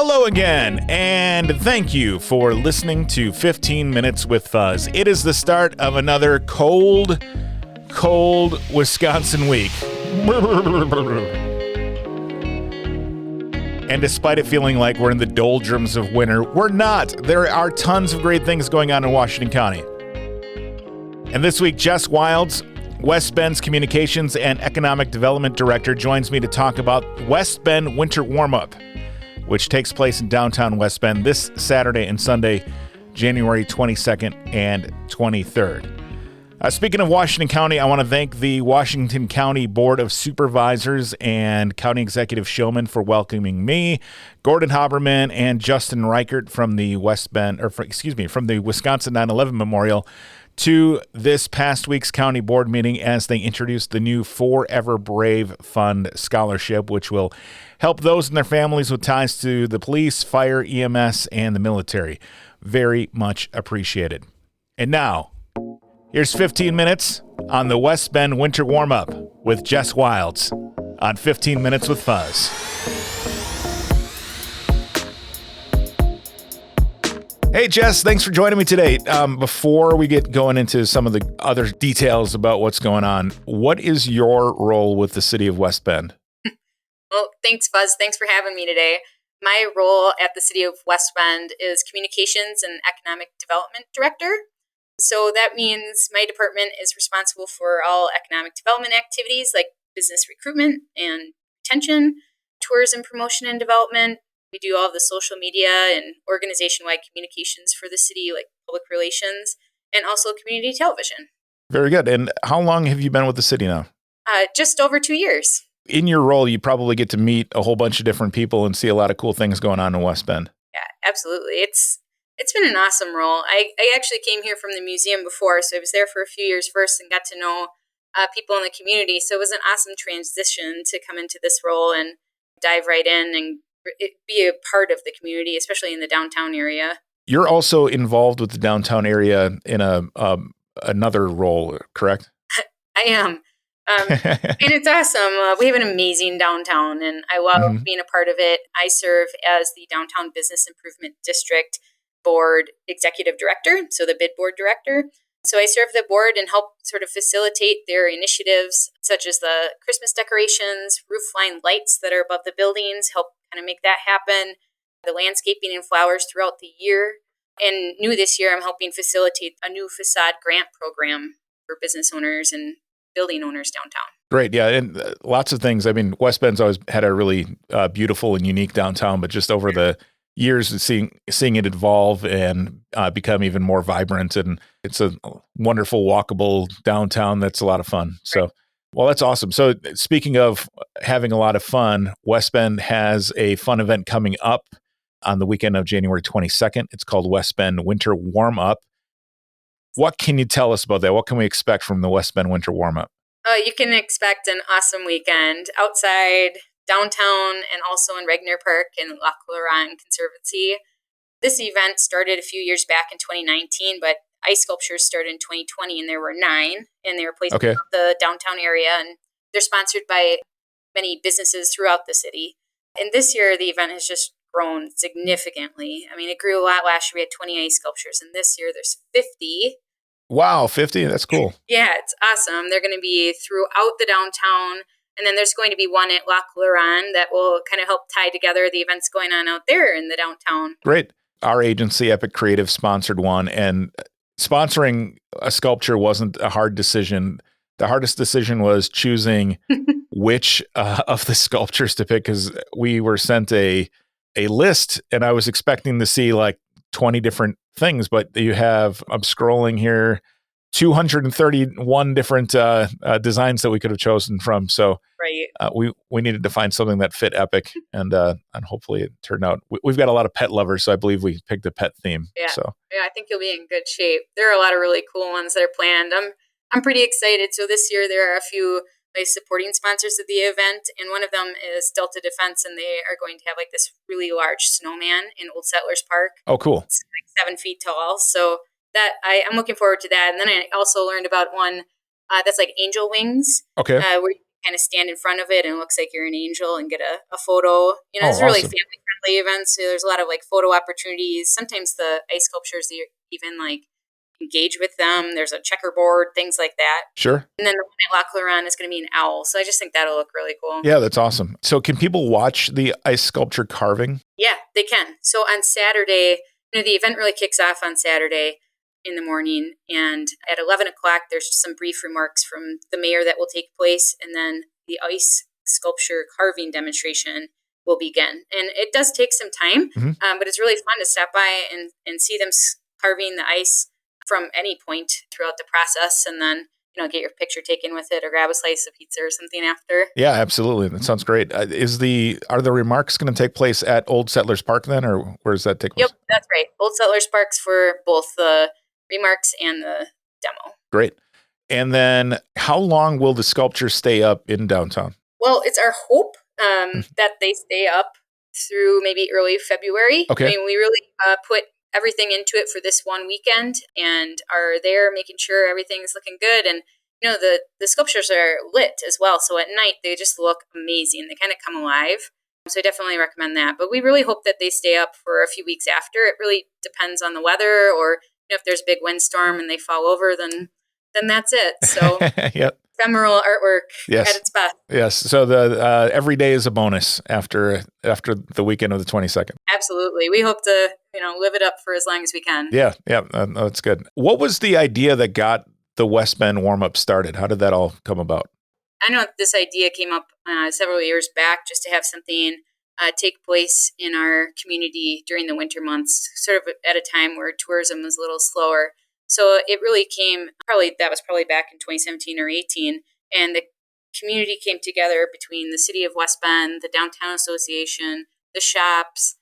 Hello again, and thank you for listening to 15 Minutes with Fuzz. It is the start of another cold Wisconsin week. And despite it feeling like we're in the doldrums of winter, we're not. There are tons of great things going on in Washington County. And this week, Jess Wildes, West Bend's Communications and Economic Development Director, joins me to talk about West Bend Winter Warmup, which takes place in downtown West Bend this Saturday and Sunday, January 22nd and 23rd. Speaking of Washington County, I want to thank the Washington County Board of Supervisors and County Executive Showman for welcoming me, Gordon Haberman, and Justin Reichert from the from the Wisconsin 9/11 Memorial to this past week's county board meeting as they introduced the new Forever Brave Fund Scholarship, which will help those and their families with ties to the police, fire, EMS, and the military. Very much appreciated. And now, here's 15 minutes on the West Bend Winter Warm-Up with Jess Wildes on 15 Minutes with Fuzz. Hey, Jess, thanks for joining me today. Before we get going into some of the other details about what's going on, what is your role with the city of West Bend? Well, thanks, Fuzz. Thanks for having me today. My role at the city of West Bend is Communications and Economic Development Director. So that means my department is responsible for all economic development activities like business recruitment and retention, tourism promotion and development. We do all of the social media and organization-wide communications for the city, like public relations, and also community television. Very good. And how long have you been with the city now? Just over 2 years. In your role, you probably get to meet a whole bunch of different people and see a lot of cool things going on in West Bend. Yeah, absolutely. It's been an awesome role. I actually came here from the museum before, so I was there for a few years first and got to know people in the community. So it was an awesome transition to come into this role and dive right in and be a part of the community, especially in the downtown area. You're also involved with the downtown area in another role, correct? I am. And it's awesome. We have an amazing downtown, and I love being a part of it. I serve as the Downtown Business Improvement District Board Executive Director, so the bid board director. So I serve the board and help sort of facilitate their initiatives, such as the Christmas decorations, roofline lights that are above the buildings, help kind of make that happen, the landscaping and flowers throughout the year. And new this year, I'm helping facilitate a new facade grant program for business owners and building owners downtown. Great. Yeah. And lots of things. I mean, West Bend's always had a really beautiful and unique downtown, but just over the years of seeing it evolve and become even more vibrant. And it's a wonderful, walkable downtown that's a lot of fun. So, well, that's awesome. So speaking of having a lot of fun, West Bend has a fun event coming up on the weekend of January 22nd. It's called West Bend Winter Warm-Up. What can you tell us about that? What can we expect from the West Bend Winter Warm-Up? You can expect an awesome weekend outside downtown and also in Regner Park and Lac Lawrann Conservancy. This event started a few years back in 2019, but ice sculptures started in 2020, and there were 9, and they were placed throughout the downtown area, and they're sponsored by many businesses throughout the city. And this year, the event has just grown significantly. I mean, it grew a lot last year. We had 20 ice sculptures, and this year there's 50. Wow, 50? That's cool. Yeah, it's awesome. They're going to be throughout the downtown, and then there's going to be one at Lac Lawrann that will kind of help tie together the events going on out there in the downtown. Great. Our agency, Epic Creative, sponsored one, and sponsoring a sculpture wasn't a hard decision. The hardest decision was choosing which of the sculptures to pick, because we were sent a list, and I was expecting to see like 20 different things, but I'm scrolling here, 231 different designs that we could have chosen from. So we needed to find something that fit Epic, and hopefully it turned out. We've got a lot of pet lovers, so I believe we picked a pet theme. Yeah, so I think you'll be in good shape. There are a lot of really cool ones that are planned. I'm pretty excited. So this year there are a few supporting sponsors of the event, and one of them is Delta Defense, and they are going to have like this really large snowman in Old Settlers Park. Oh, cool! It's like 7 feet tall. So that I'm looking forward to that. And then I also learned about one that's like angel wings. Okay. Where you kind of stand in front of it and it looks like you're an angel and get a photo. It's really awesome. family play events. So there's a lot of like photo opportunities. Sometimes the ice sculptures, you even like engage with them. There's a checkerboard, things like that. Sure. And then the one at Lac Lawrann is going to be an owl. So I just think that'll look really cool. Yeah, that's awesome. So can people watch the ice sculpture carving? Yeah, they can. So on Saturday, the event really kicks off on Saturday in the morning. And at 11 o'clock, there's some brief remarks from the mayor that will take place. And then the ice sculpture carving demonstration will begin. And it does take some time, but it's really fun to stop by and see them carving the ice from any point throughout the process. And then, get your picture taken with it or grab a slice of pizza or something after. Yeah, absolutely. That sounds great. Are the remarks going to take place at Old Settlers Park then, or where does that take place? Yep, that's right. Old Settlers Park's for both the remarks and the demo. Great. And then how long will the sculptures stay up in downtown? Well, it's our hope that they stay up through maybe early February. Okay. I mean, we really put everything into it for this one weekend and are there making sure everything's looking good. And, the sculptures are lit as well. So at night, they just look amazing. They kind of come alive. So I definitely recommend that. But we really hope that they stay up for a few weeks after. It really depends on the weather, or if there's a big windstorm and they fall over, then that's it. So yep. Ephemeral artwork at its best. Yes. So the every day is a bonus after the weekend of the 22nd. Absolutely. We hope to live it up for as long as we can. Yeah. That's good. What was the idea that got the West Bend Warmup started? How did that all come about? I know this idea came up several years back, just to have something take place in our community during the winter months, sort of at a time where tourism was a little slower. So it really came, that was probably back in 2017 or 18, and the community came together between the city of West Bend, the Downtown Association, the shops,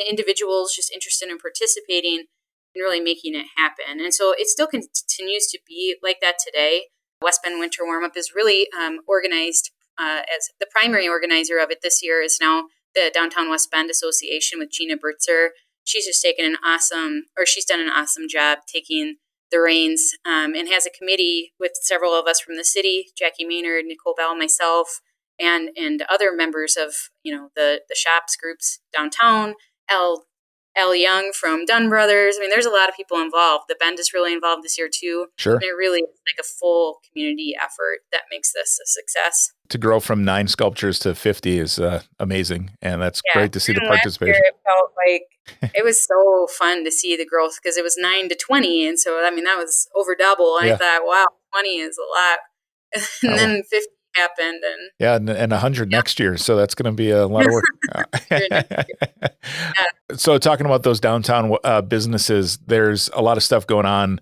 individuals just interested in participating and really making it happen. And so it still continues to be like that today. West Bend Winter Warmup is really organized as the primary organizer of it this year is now the Downtown West Bend Association with Gina Bertzer. She's just she's done an awesome job taking the reins and has a committee with several of us from the city, Jackie Maynard, Nicole Bell, myself, and other members of, the shops groups downtown, Al Young from Dunn Brothers. I mean, there's a lot of people involved. The Bend is really involved this year too. Sure. And it really is like a full community effort that makes this a success. To grow from 9 sculptures to 50 is amazing. And that's great to see the participation. Last year it felt like it was so fun to see the growth because it was 9 to 20. And so, that was over double. And I thought, wow, 20 is a lot. And then 50 happened. And 100 next year. So that's going to be a lot of work. So talking about those downtown businesses, there's a lot of stuff going on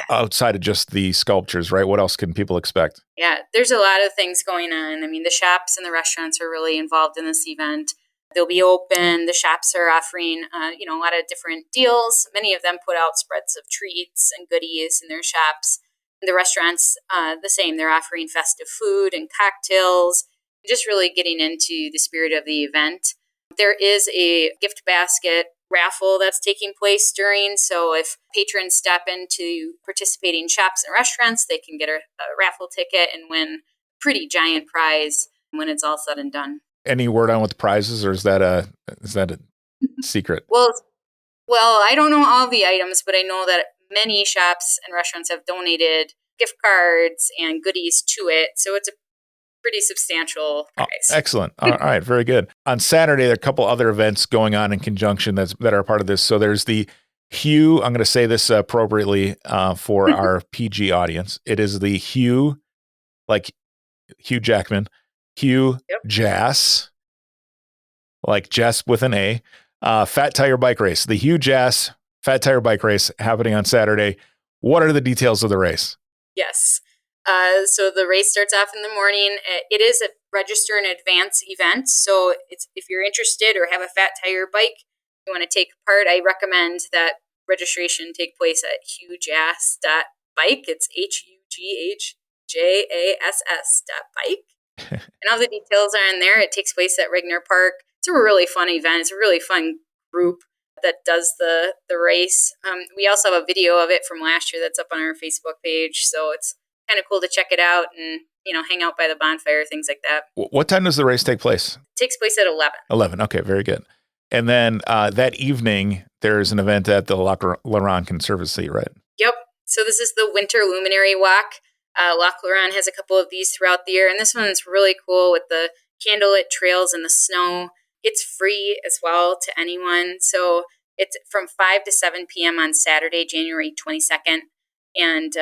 outside of just the sculptures, right? What else can people expect? Yeah, there's a lot of things going on. I mean, the shops and the restaurants are really involved in this event. They'll be open. The shops are offering, a lot of different deals. Many of them put out spreads of treats and goodies in their shops. And the restaurants, the same. They're offering festive food and cocktails, just really getting into the spirit of the event. There is a gift basket raffle that's taking place during. So if patrons step into participating shops and restaurants, they can get a raffle ticket and win a pretty giant prize when it's all said and done. Any word on what the prize is, or is that a secret? Well, I don't know all the items, but I know that many shops and restaurants have donated gift cards and goodies to it. So it's a pretty substantial prize. Oh, excellent. All right. Very good. On Saturday, there are a couple other events going on in conjunction that are a part of this. So there's the Hugh, I'm going to say this appropriately for our PG audience. It is the Hugh, like Hugh Jackman, Hugh Jass, like Jess with an A, Fat Tire bike race. The Hugh Jass Fat Tire bike race happening on Saturday. What are the details of the race? Yes. So the race starts off in the morning. It is a register in advance event. So if you're interested or have a Fat Tire bike, you want to take part, I recommend that registration take place at hughjass.bike. It's HUGHJASS.bike. And all the details are in there. It takes place at Regner Park. It's a really fun event. It's a really fun group that does the race. We also have a video of it from last year that's up on our Facebook page. So it's kind of cool to check it out and, hang out by the bonfire, things like that. What time does the race take place? It takes place at 11. 11. Okay, very good. And then that evening, there's an event at the Lac Lawrann Conservancy, right? Yep. So this is the Winter Luminary Walk. Lac Lawrann has a couple of these throughout the year, and this one's really cool with the candlelit trails in the snow. It's free as well to anyone. So it's from 5 to 7 p.m. on Saturday, January 22nd. And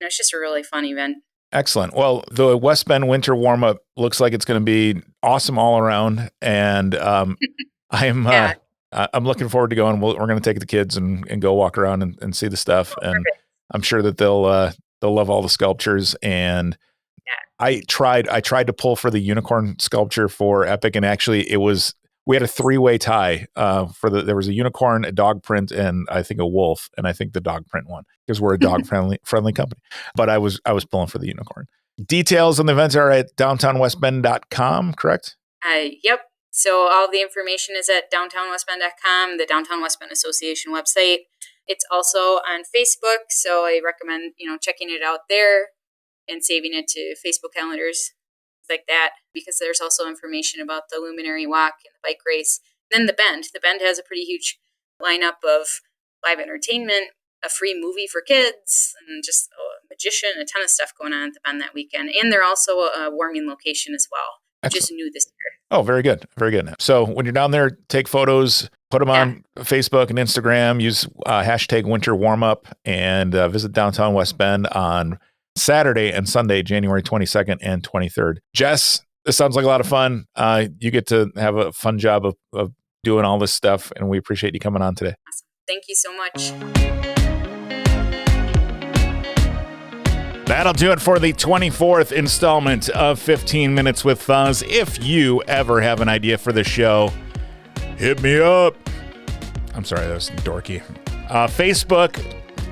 it's just a really fun event. Excellent. Well, the West Bend Winter Warmup looks like it's going to be awesome all around. And I'm looking forward to going. We're going to take the kids and go walk around and see the stuff. And perfect. I'm sure that they'll love all the sculptures. And I tried to pull for the unicorn sculpture for Epic, and actually we had a 3-way tie there was a unicorn, a dog print, and I think a wolf, and I think the dog print won because we're a dog friendly company. But I was pulling for the unicorn. Details on the events are at downtownwestbend.com, correct? Yep. So all the information is at downtownwestbend.com, the Downtown West Bend Association website. It's also on Facebook, so I recommend, checking it out there and saving it to Facebook calendars, like that, because there's also information about the Luminary Walk and the bike race. Then the Bend. The Bend has a pretty huge lineup of live entertainment, a free movie for kids, and just a magician, a ton of stuff going on at the Bend that weekend. And they're also a warming location as well. Excellent. Just new this year. Oh, very good. Very good. So when you're down there, take photos, put them on Facebook and Instagram, use hashtag Winter Warmup, and visit downtown West Bend on Saturday and Sunday, January 22nd and 23rd. Jess, this sounds like a lot of fun. You get to have a fun job of doing all this stuff, and we appreciate you coming on today. Awesome. Thank you so much. That'll do it for the 24th installment of 15 Minutes with Fuzz. If you ever have an idea for the show, hit me up. I'm sorry, that was dorky. Facebook,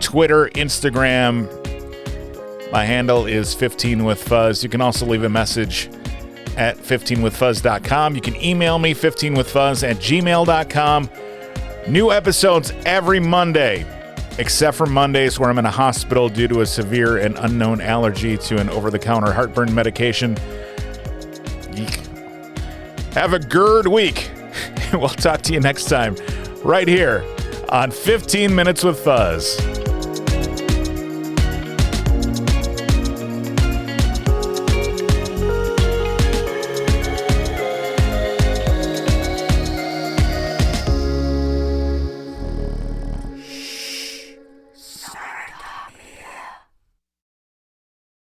Twitter, Instagram. My handle is 15 with Fuzz. You can also leave a message at 15withfuzz.com. You can email me 15withfuzz@gmail.com. New episodes every Monday, except for Mondays where I'm in a hospital due to a severe and unknown allergy to an over-the-counter heartburn medication. Have a good week. We'll talk to you next time right here on 15 Minutes with Fuzz.